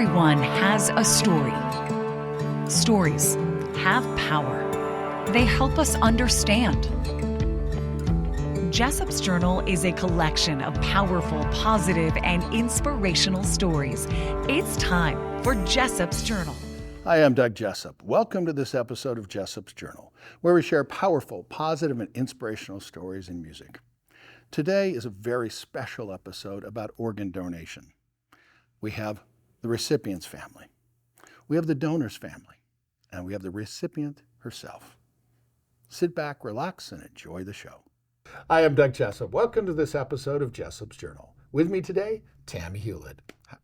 Everyone has a story. Stories have power. They help us understand. Jessop's Journal is a collection of powerful, positive, and inspirational stories. It's time for Jessop's Journal. Hi, I'm Doug Jessop. Welcome to this episode of Jessop's Journal, where we share powerful, positive, and inspirational stories in music. Today is a very special episode about organ donation. We have the recipient's family, we have the donor's family, and we have the recipient herself. Sit back, relax, and enjoy the show. Hi, I'm Doug Jessop. Welcome to this episode of Jessop's Journal. With me today, Tammy Hewlett.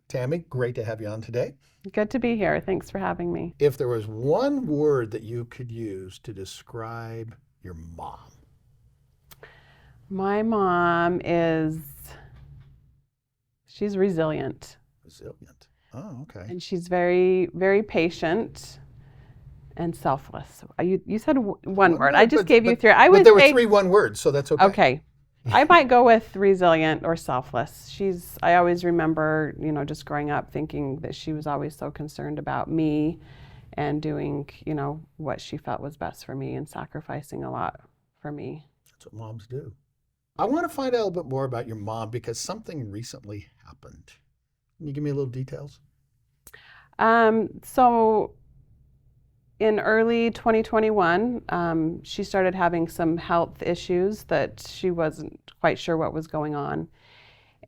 Tammy, great to have you on today. Good to be here. Thanks for having me. If there was one word that you could use to describe your mom. My mom she's resilient. Resilient. Oh, okay. And she's very, very patient and selfless. You said one word. I just gave you three. But there were three one words, so that's okay. Okay. I might go with resilient or selfless. I always remember, just growing up thinking that she was always so concerned about me and doing, what she felt was best for me and sacrificing a lot for me. That's what moms do. I want to find out a little bit more about your mom because something recently happened. Can you give me a little details? So in early 2021, she started having some health issues that she wasn't quite sure what was going on.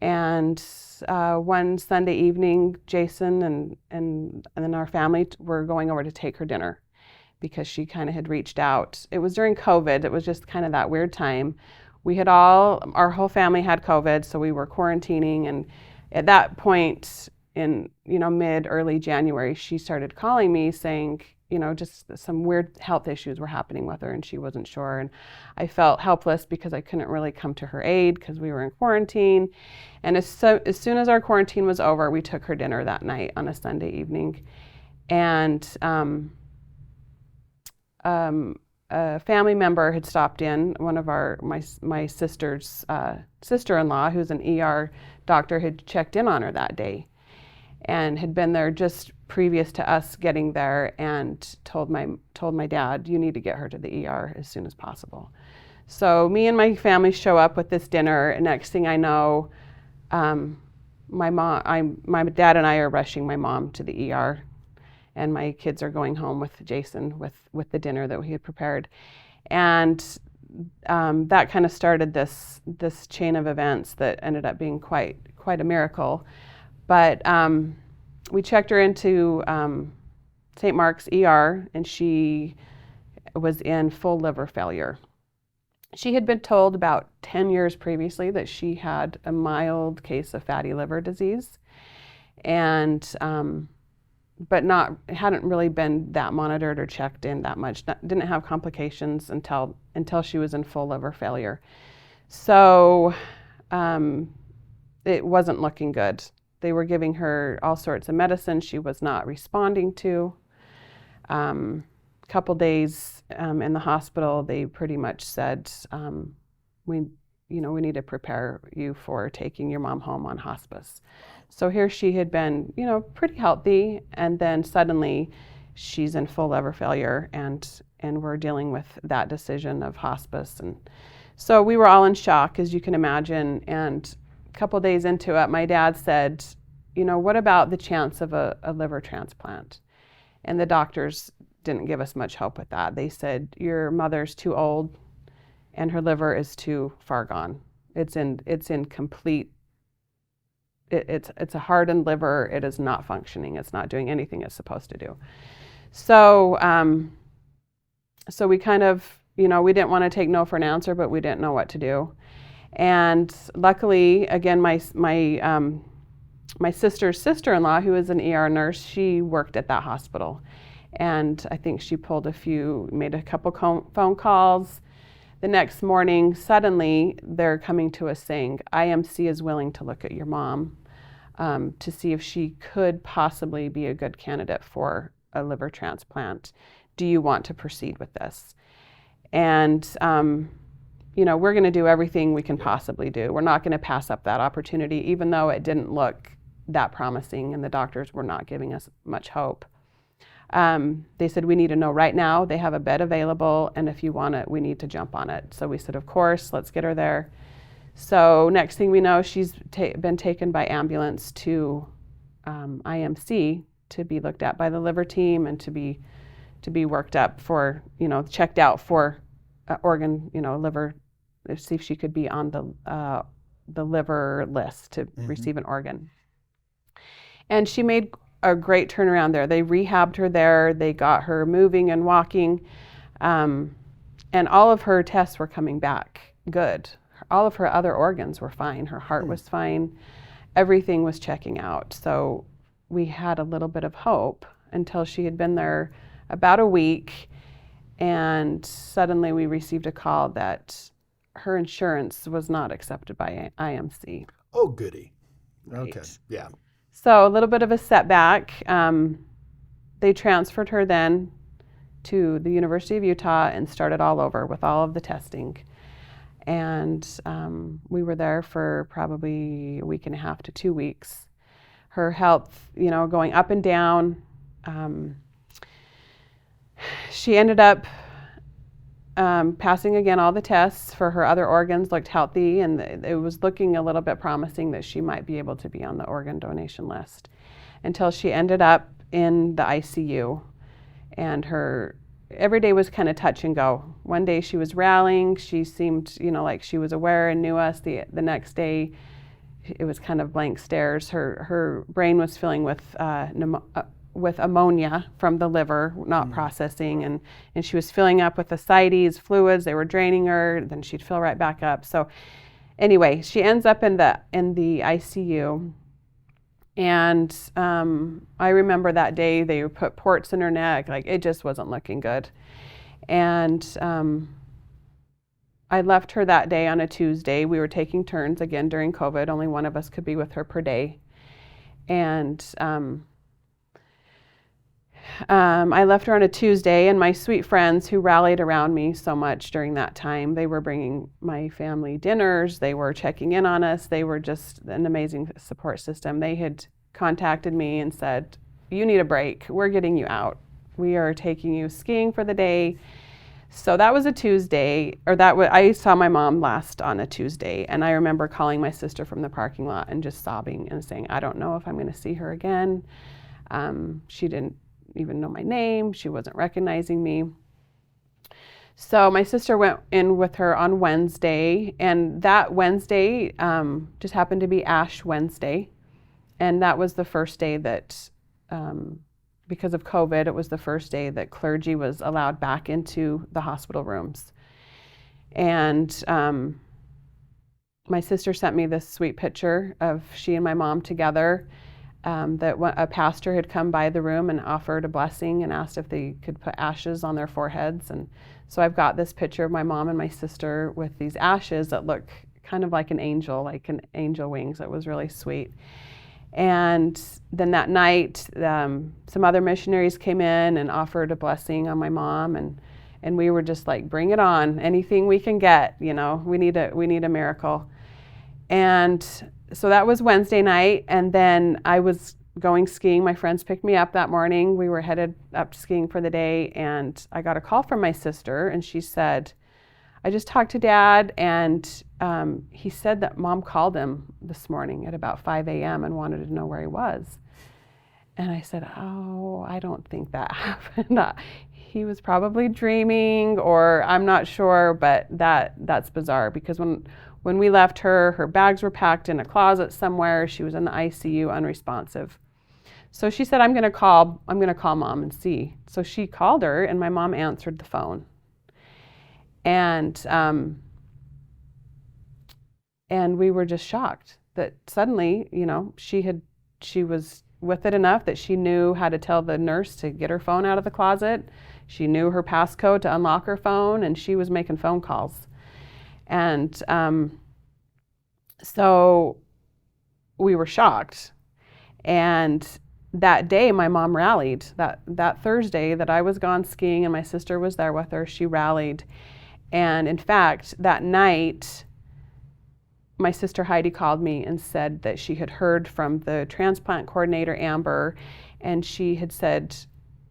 And one Sunday evening, Jason and then our family were going over to take her dinner because she kind of had reached out. It was during COVID. It was just kind of that weird time. Our whole family had COVID, so we were quarantining. And at that point in, early January, she started calling me saying, just some weird health issues were happening with her and she wasn't sure. And I felt helpless because I couldn't really come to her aid because we were in quarantine. And as soon as our quarantine was over, we took her dinner that night on a Sunday evening. And a family member had stopped in. One of my sister's sister-in-law, who's an ER doctor, had checked in on her that day and had been there just previous to us getting there and told my dad, you need to get her to the ER as soon as possible. So me and my family show up with this dinner, and next thing I know, my dad and I are rushing my mom to the ER, and my kids are going home with Jason with the dinner that we had prepared. And that kind of started this chain of events that ended up being quite a miracle. But we checked her into St. Mark's ER, and she was in full liver failure. She had been told about 10 years previously that she had a mild case of fatty liver disease, and but hadn't really been that monitored or checked in that much. Didn't have complications until she was in full liver failure. So it wasn't looking good. They were giving her all sorts of medicine she was not responding to. Couple days in the hospital, they pretty much said, we need to prepare you for taking your mom home on hospice. So here she had been, pretty healthy, and then suddenly she's in full liver failure, and we're dealing with that decision of hospice. And so we were all in shock, as you can imagine. And a couple days into it, my dad said, what about the chance of a liver transplant? And the doctors didn't give us much hope with that. They said, your mother's too old and her liver is too far gone. It's in complete, it's a hardened liver. It is not functioning. It's not doing anything it's supposed to do. So, so we kind of, we didn't want to take no for an answer, but we didn't know what to do. And luckily, again, my sister's sister-in-law, who is an ER nurse, she worked at that hospital. And I think she made a couple phone calls. The next morning, suddenly, they're coming to us saying, IMC is willing to look at your mom to see if she could possibly be a good candidate for a liver transplant. Do you want to proceed with this? And, we're going to do everything we can possibly do. We're not going to pass up that opportunity, even though it didn't look that promising, and the doctors were not giving us much hope. They said, we need to know right now. They have a bed available, and if you want it, we need to jump on it. So we said, of course, let's get her there. So next thing we know, she's been taken by ambulance to IMC to be looked at by the liver team and to be worked up for, checked out for organ, liver, see if she could be on the liver list to receive an organ. And she made a great turnaround there. They rehabbed her there. They got her moving and walking. And all of her tests were coming back good. All of her other organs were fine. Her heart was fine. Everything was checking out. So we had a little bit of hope until she had been there about a week. And suddenly we received a call that her insurance was not accepted by IMC. Oh, goody. Right. Okay, yeah. So a little bit of a setback. They transferred her then to the University of Utah and started all over with all of the testing. And we were there for probably a week and a half to 2 weeks. Her health, going up and down. She ended up passing again all the tests for her other organs, looked healthy, and it was looking a little bit promising that she might be able to be on the organ donation list until she ended up in the ICU. And her every day was kind of touch and go. One day she was rallying, she seemed, like she was aware and knew us. The next day it was kind of blank stares. Her brain was filling with ammonia from the liver, not processing, and she was filling up with ascites, fluids. They were draining her, then she'd fill right back up. So anyway, she ends up in the ICU, and I remember that day they put ports in her neck. Like, it just wasn't looking good. And I left her that day on a Tuesday. We were taking turns again during COVID. Only one of us could be with her per day. And I left her on a Tuesday, and my sweet friends who rallied around me so much during that time, they were bringing my family dinners, they were checking in on us, they were just an amazing support system. They had contacted me and said, you need a break, we're getting you out. We are taking you skiing for the day. So that was a Tuesday, I saw my mom last on a Tuesday, and I remember calling my sister from the parking lot and just sobbing and saying, I don't know if I'm going to see her again. She didn't even know my name. She wasn't recognizing me. So my sister went in with her on Wednesday, and that Wednesday just happened to be Ash Wednesday. And that was the first day that, because of COVID, it was the first day that clergy was allowed back into the hospital rooms. And my sister sent me this sweet picture of she and my mom together. That a pastor had come by the room and offered a blessing and asked if they could put ashes on their foreheads. And so I've got this picture of my mom and my sister with these ashes that look kind of like an angel wings. It was really sweet. And then that night, some other missionaries came in and offered a blessing on my mom, and we were just like, bring it on, anything we can get, we need a miracle. And so that was Wednesday night, and then I was going skiing. My friends picked me up that morning. We were headed up skiing for the day, and I got a call from my sister, and she said, I just talked to Dad, and he said that Mom called him this morning at about 5 a.m. and wanted to know where he was. And I said, oh, I don't think that happened. He was probably dreaming, or I'm not sure, but that's bizarre, because when we left her, her bags were packed in a closet somewhere. She was in the ICU, unresponsive. So she said, I'm going to call Mom and see. So she called her, and my mom answered the phone. And we were just shocked that suddenly, she was with it enough that she knew how to tell the nurse to get her phone out of the closet. She knew her passcode to unlock her phone, and she was making phone calls. And so we were shocked. And that day, my mom rallied. That Thursday that I was gone skiing and my sister was there with her, she rallied. And in fact, that night, my sister Heidi called me and said that she had heard from the transplant coordinator, Amber, and she had said,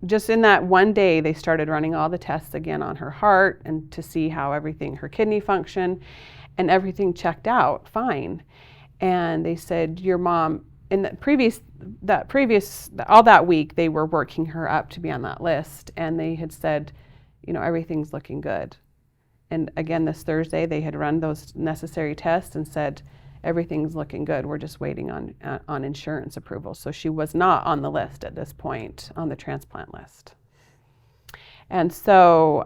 just in that one day, they started running all the tests again on her heart and to see how everything, her kidney function, and everything checked out fine. And they said, your mom, in all that week, they were working her up to be on that list, and they had said, everything's looking good. And again, this Thursday, they had run those necessary tests and said, everything's looking good. We're just waiting on insurance approval. So she was not on the list at this point, on the transplant list. And so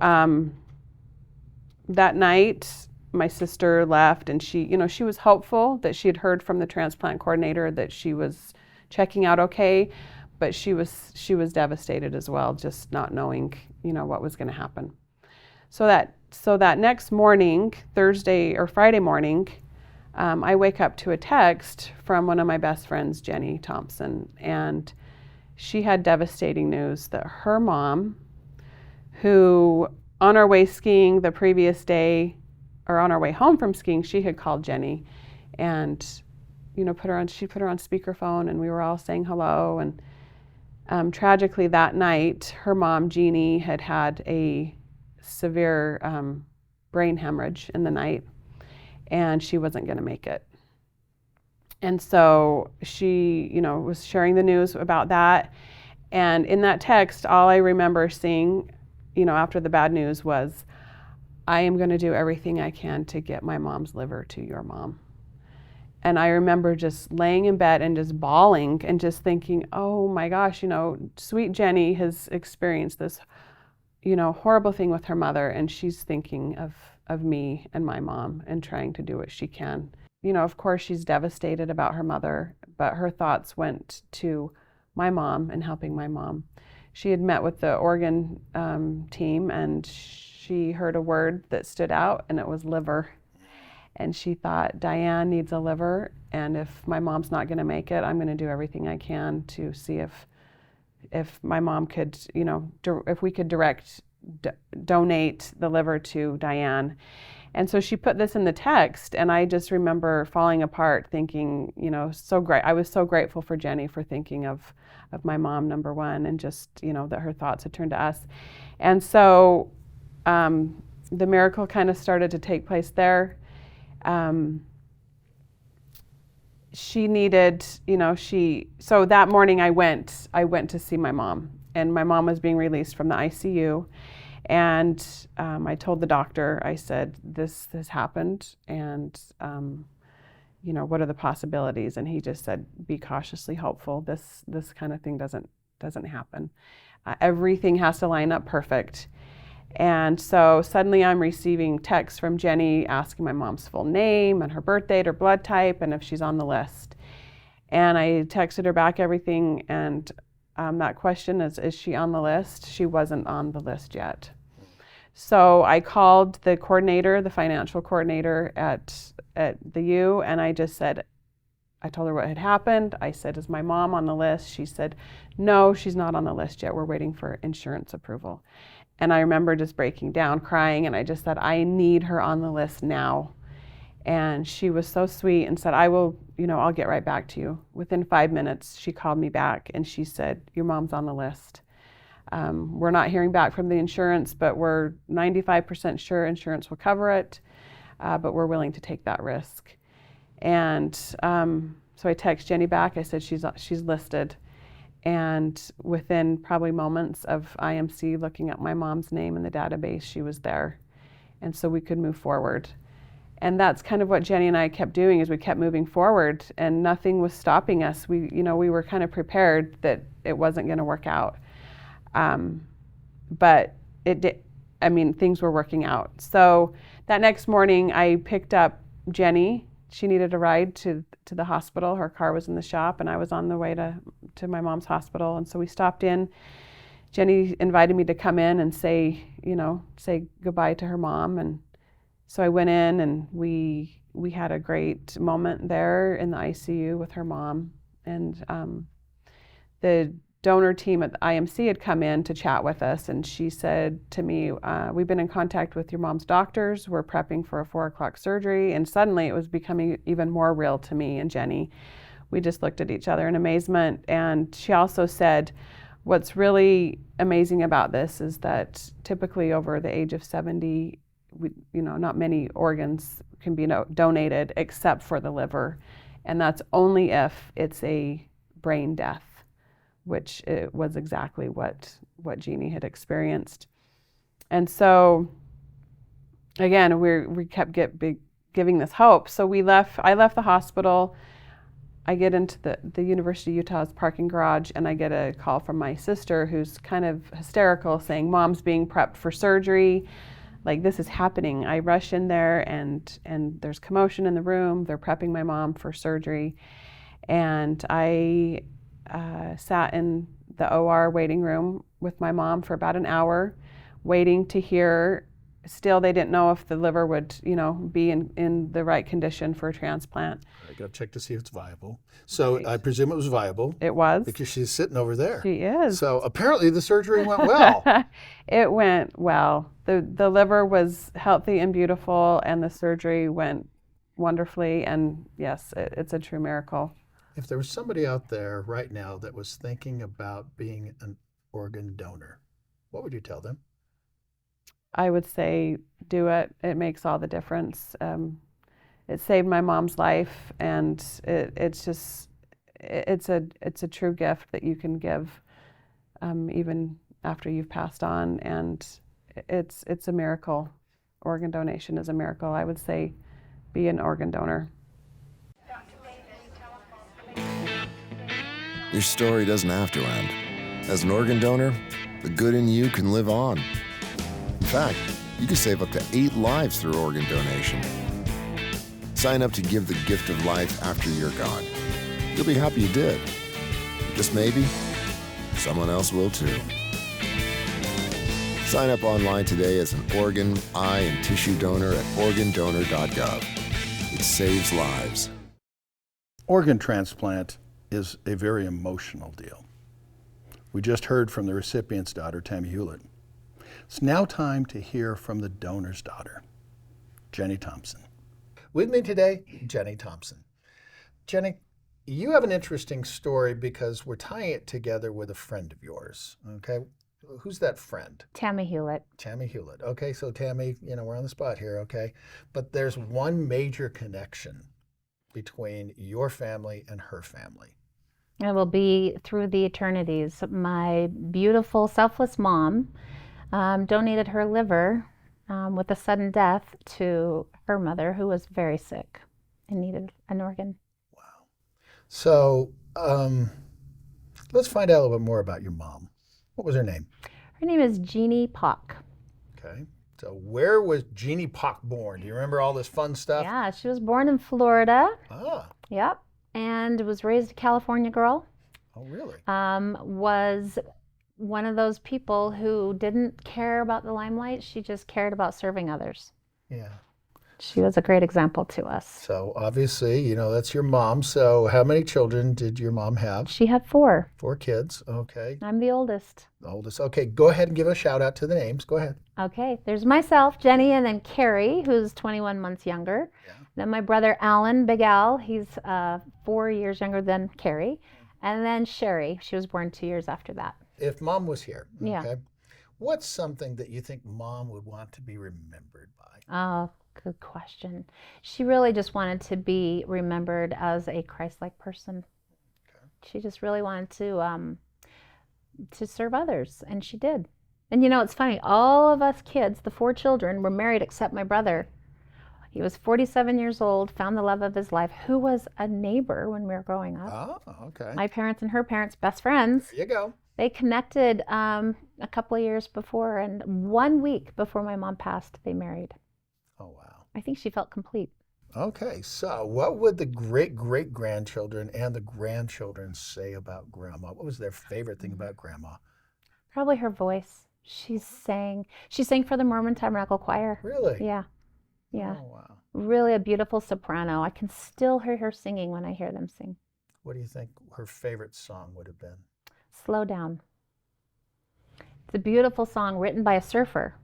that night, my sister left, and she was hopeful that she had heard from the transplant coordinator that she was checking out okay, but she was devastated as well, just not knowing, what was going to happen. So that next morning, Thursday or Friday morning, I wake up to a text from one of my best friends, Jenny Thompson, and she had devastating news that her mom, who on our way skiing the previous day, or on our way home from skiing, she had called Jenny and, she put her on speakerphone, and we were all saying hello. And tragically that night, her mom, Jeannie, had a severe brain hemorrhage in the night, and she wasn't going to make it. And so she, was sharing the news about that. And in that text, all I remember seeing, after the bad news was, I am going to do everything I can to get my mom's liver to your mom. And I remember just laying in bed and just bawling and just thinking, oh my gosh, sweet Jenny has experienced this, horrible thing with her mother, and she's thinking of me and my mom and trying to do what she can. Of course, she's devastated about her mother, but her thoughts went to my mom and helping my mom. She had met with the organ team, and she heard a word that stood out, and it was liver. And she thought, Diane needs a liver, and if my mom's not going to make it, I'm going to do everything I can to see if my mom could, if we could donate the liver to Diane. And so she put this in the text, and I just remember falling apart thinking, so great. I was so grateful for Jenny for thinking of my mom, number one, and just, that her thoughts had turned to us. And so the miracle kind of started to take place there. She needed, so that morning I went to see my mom, and my mom was being released from the ICU. And I told the doctor, I said, this has happened, and, what are the possibilities? And he just said, be cautiously hopeful. This kind of thing doesn't happen. Everything has to line up perfect. And so suddenly I'm receiving texts from Jenny asking my mom's full name and her birth date, her blood type, and if she's on the list. And I texted her back everything, and that question is she on the list? She wasn't on the list yet. So I called the coordinator, the financial coordinator at the U, and I just said, I told her what had happened. I said, is my mom on the list? She said, no, she's not on the list yet. We're waiting for insurance approval. And I remember just breaking down, crying, and I just said, I need her on the list now. And she was so sweet and said, I will, I'll get right back to you. Within 5 minutes, she called me back and she said, your mom's on the list. We're not hearing back from the insurance, but we're 95% sure insurance will cover it, but we're willing to take that risk. And so I text Jenny back. I said, she's listed. And within probably moments of IMC looking at my mom's name in the database, she was there. And so we could move forward. And that's kind of what Jenny and I kept doing, is we kept moving forward, and nothing was stopping us. We were kind of prepared that it wasn't going to work out. But it did. Things were working out. So that next morning I picked up Jenny. She needed a ride to the hospital. Her car was in the shop, and I was on the way to my mom's hospital. And so we stopped in. Jenny invited me to come in and say goodbye to her mom. And so I went in, and we had a great moment there in the ICU with her mom. And the donor team at the IMC had come in to chat with us, and she said to me, we've been in contact with your mom's doctors. We're prepping for a 4:00 surgery. And suddenly it was becoming even more real to me and Jenny. We just looked at each other in amazement. And she also said, what's really amazing about this is that typically over the age of 70, not many organs can be donated except for the liver. And that's only if it's a brain death, which it was exactly what Jeannie had experienced. And so, again, we kept giving this hope. So I left the hospital. I get into the University of Utah's parking garage, and I get a call from my sister, who's kind of hysterical, saying, Mom's being prepped for surgery. Like, this is happening. I rush in there, and there's commotion in the room. They're prepping my mom for surgery. And I sat in the OR waiting room with my mom for about an hour, waiting to hear. Still, they didn't know if the liver would, be in the right condition for a transplant. I got to check to see if it's viable. So right. I presume it was viable. It was. Because she's sitting over there. She is. So apparently the surgery went well. It went well. The liver was healthy and beautiful, and the surgery went wonderfully. And yes, it's a true miracle. If there was somebody out there right now that was thinking about being an organ donor, what would you tell them? I would say do it. It makes all the difference. It saved my mom's life, and it's a true gift that you can give even after you've passed on, and it's a miracle. Organ donation is a miracle. I would say be an organ donor. Your story doesn't have to end. As an organ donor, the good in you can live on. In fact, you can save up to 8 lives through organ donation. Sign up to give the gift of life after you're gone. You'll be happy you did. Just maybe, someone else will too. Sign up online today as an organ, eye, and tissue donor at organdonor.gov. It saves lives. Organ transplant is a very emotional deal. We just heard from the recipient's daughter, Tammy Hewlett. It's now time to hear from the donor's daughter, Jenny Thompson. With me today, Jenny Thompson. Jenny, you have an interesting story because we're tying it together with a friend of yours, okay? Who's that friend? Tammy Hewlett. Tammy Hewlett. Okay, so Tammy, we're on the spot here, okay? But there's one major connection between your family and her family. It will be through the eternities. My beautiful, selfless mom donated her liver with a sudden death to her mother, who was very sick and needed an organ. Wow. So let's find out a little bit more about your mom. What was her name? Her name is Jeannie Pock. Okay. So where was Jeannie Pock born? Do you remember all this fun stuff? Yeah, she was born in Florida. Ah. Yep. And was raised a California girl. Oh, really? Was one of those people who didn't care about the limelight. She just cared about serving others. Yeah. She was a great example to us. So obviously, that's your mom. So how many children did your mom have? She had 4. 4 kids. Okay. I'm the oldest. The oldest. Okay. Go ahead and give a shout out to the names. Go ahead. Okay. There's myself, Jenny, and then Carrie, who's 21 months younger. Yeah. Then my brother Alan, Big Al. He's 4 years younger than Carrie. And then Sherry. She was born 2 years after that. If mom was here, okay, yeah. What's something that you think mom would want to be remembered by? Oh, good question. She really just wanted to be remembered as a Christ-like person. Okay. She just really wanted to serve others, and she did. And it's funny, all of us kids, the 4 children, were married except my brother. He was 47 years old, found the love of his life, who was a neighbor when we were growing up. Oh, okay. My parents and her parents, best friends. There you go. They connected a couple of years before, and 1 week before my mom passed, they married. Oh, wow. I think she felt complete. Okay, so what would the great-great-grandchildren and the grandchildren say about Grandma? What was their favorite thing about Grandma? Probably her voice. She sang for the Mormon Tabernacle Choir. Really? Yeah. Yeah. Oh, wow. Really a beautiful soprano. I can still hear her singing when I hear them sing. What do you think her favorite song would have been? Slow Down. It's a beautiful song written by a surfer,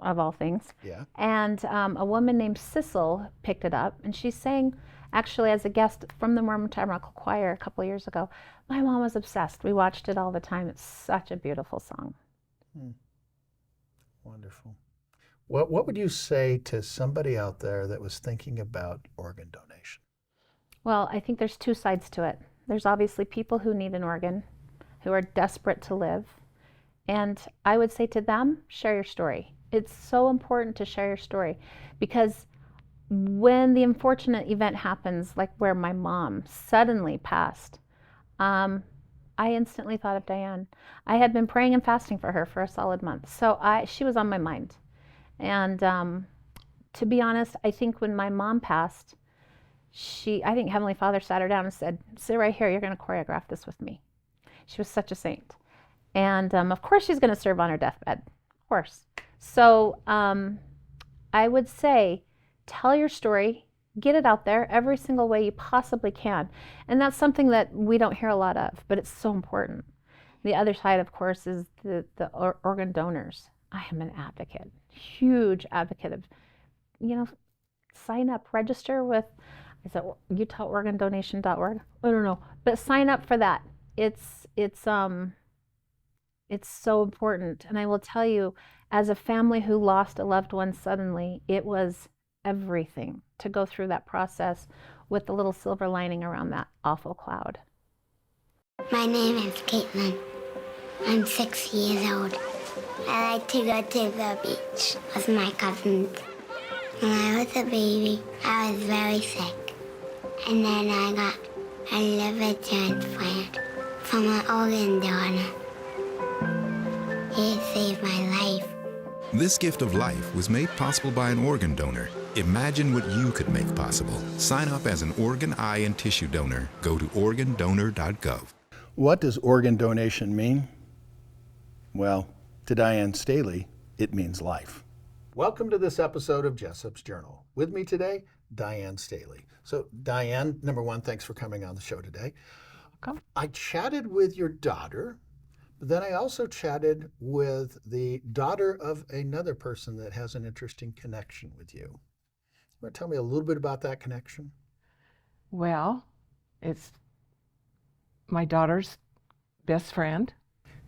of all things. Yeah. And a woman named Sissel picked it up, and she sang actually as a guest from the Mormon Tabernacle Choir a couple of years ago. My mom was obsessed. We watched it all the time. It's such a beautiful song. Wonderful. What would you say to somebody out there that was thinking about organ donation? Well, I think there's two sides to it. There's obviously people who need an organ, who are desperate to live. And I would say to them, share your story. It's so important to share your story, because when the unfortunate event happens, like where my mom suddenly passed, I instantly thought of Diane. I had been praying and fasting for her for a solid month. So she was on my mind. And to be honest, I think when my mom passed, I think Heavenly Father sat her down and said, sit right here, you're going to choreograph this with me. She was such a saint. And of course she's going to serve on her deathbed, of course. So I would say, tell your story, get it out there every single way you possibly can. And that's something that we don't hear a lot of, but it's so important. The other side, of course, is the organ donors. I am an advocate, huge advocate of, sign up, register with, is it UtahOrganDonation.org? I don't know, but sign up for that. It's so important. And I will tell you, as a family who lost a loved one suddenly, it was everything to go through that process with the little silver lining around that awful cloud. My name is Caitlin. I'm 6 years old. I like to go to the beach with my cousins. When I was a baby, I was very sick. And then I got a liver transplant from an organ donor. He saved my life. This gift of life was made possible by an organ donor. Imagine what you could make possible. Sign up as an organ, eye, and tissue donor. Go to organdonor.gov. What does organ donation mean? Well, to Diane Staley, it means life. Welcome to this episode of Jessop's Journal. With me today, Diane Staley. So Diane, number one, thanks for coming on the show today. Welcome. I chatted with your daughter, but then I also chatted with the daughter of another person that has an interesting connection with you. You want to tell me a little bit about that connection? Well, it's my daughter's best friend.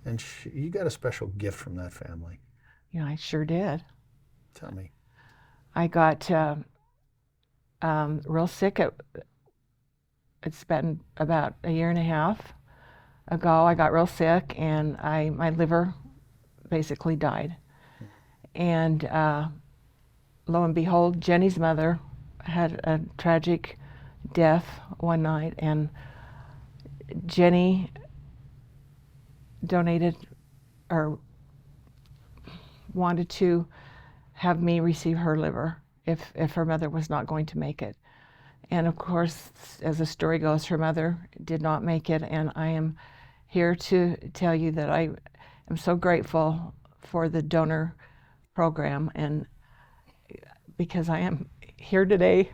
And you got a special gift from that family. Yeah, I sure did. Tell me. I got real sick. It's been about a year and a half ago. I got real sick, and my liver basically died. And lo and behold, Jenny's mother had a tragic death one night, and Jenny donated or wanted to have me receive her liver if her mother was not going to make it. And of course, as the story goes, her mother did not make it, and I am here to tell you that I am so grateful for the donor program, and because I am here today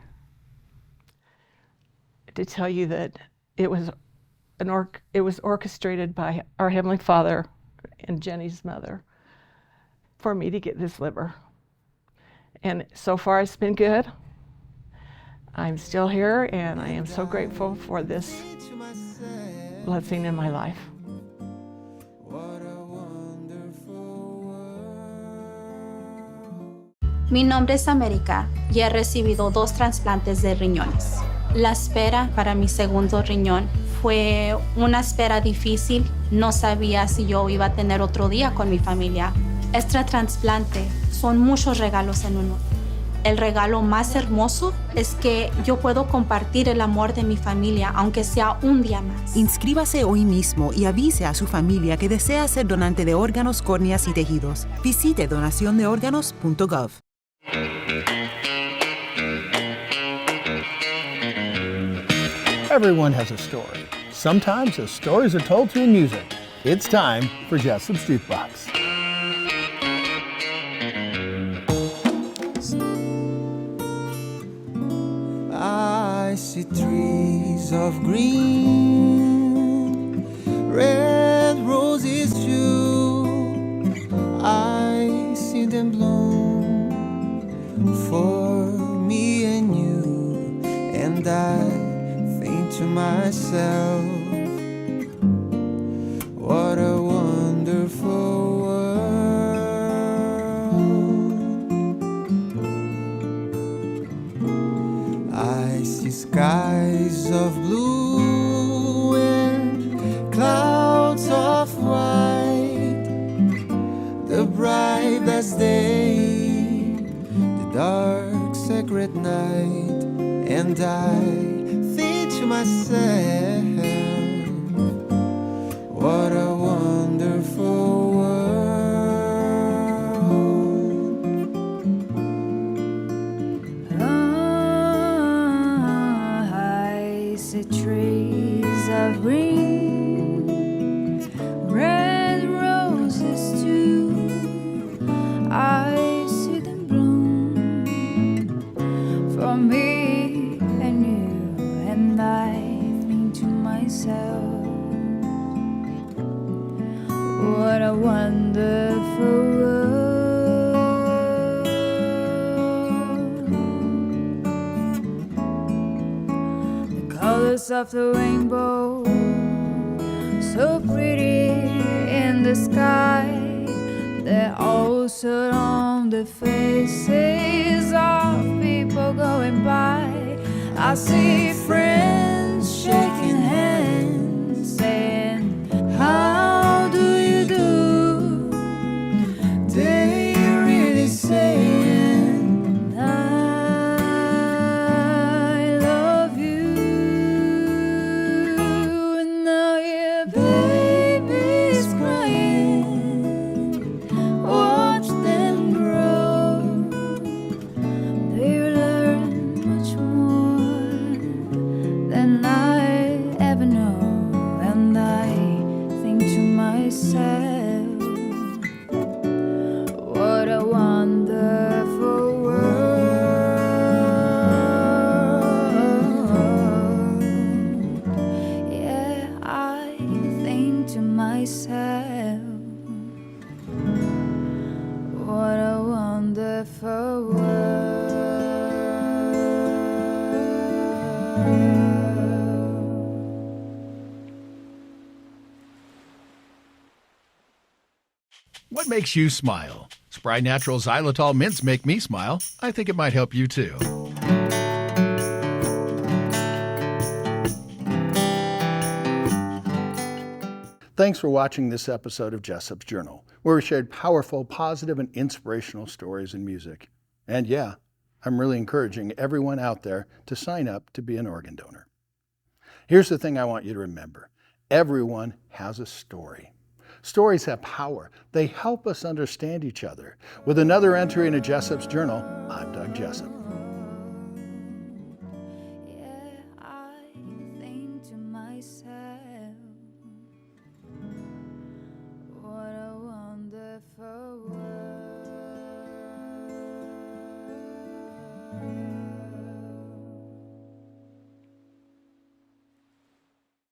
to tell you that it was orchestrated by our Heavenly Father and Jenny's mother for me to get this liver. And so far it's been good. I'm still here, and I am so grateful for this blessing in my life. Mi nombre es América y he recibido 2 trasplantes de riñones. La espera para mi segundo riñón fue una espera difícil. No sabía si yo iba a tener otro día con mi familia. Este trasplante son muchos regalos en uno. El regalo más hermoso es que yo puedo compartir el amor de mi familia, aunque sea un día más. Inscríbase hoy mismo y avise a su familia que desea ser donante de órganos, córneas y tejidos. Visite donaciondeorganos.gov. Everyone has a story. Sometimes those stories are told through music. It's time for Jessop's Jukebox. I see trees of green, red see them bloom for me and you, and I think to myself, what a wonderful world. I see skies of blue and clouds of white, the bright as day, the dark sacred night, and I think to myself, what a wonderful world. I see trees of green, red roses too. I see them bloom for me and you, and I think to myself, what a wonderful world. The colors of the rainbow, so pretty in the sky, they're also on the faces of people going by. I see friends shaking hands, saying, how do you do? They really saying, I love you. And now your baby's crying, watch them grow. They learn much more than I ever know, and I think to myself, what a wonderful world. Yeah, I think to myself, what a wonderful world. What makes you smile? Spry Natural Xylitol mints make me smile. I think it might help you too. Thanks for watching this episode of Jessop's Journal, where we shared powerful, positive, and inspirational stories and music. And yeah, I'm really encouraging everyone out there to sign up to be an organ donor. Here's the thing I want you to remember. Everyone has a story. Stories have power. They help us understand each other. With another entry in a Jessop's Journal, I'm Doug Jessop. Yeah, I think to myself,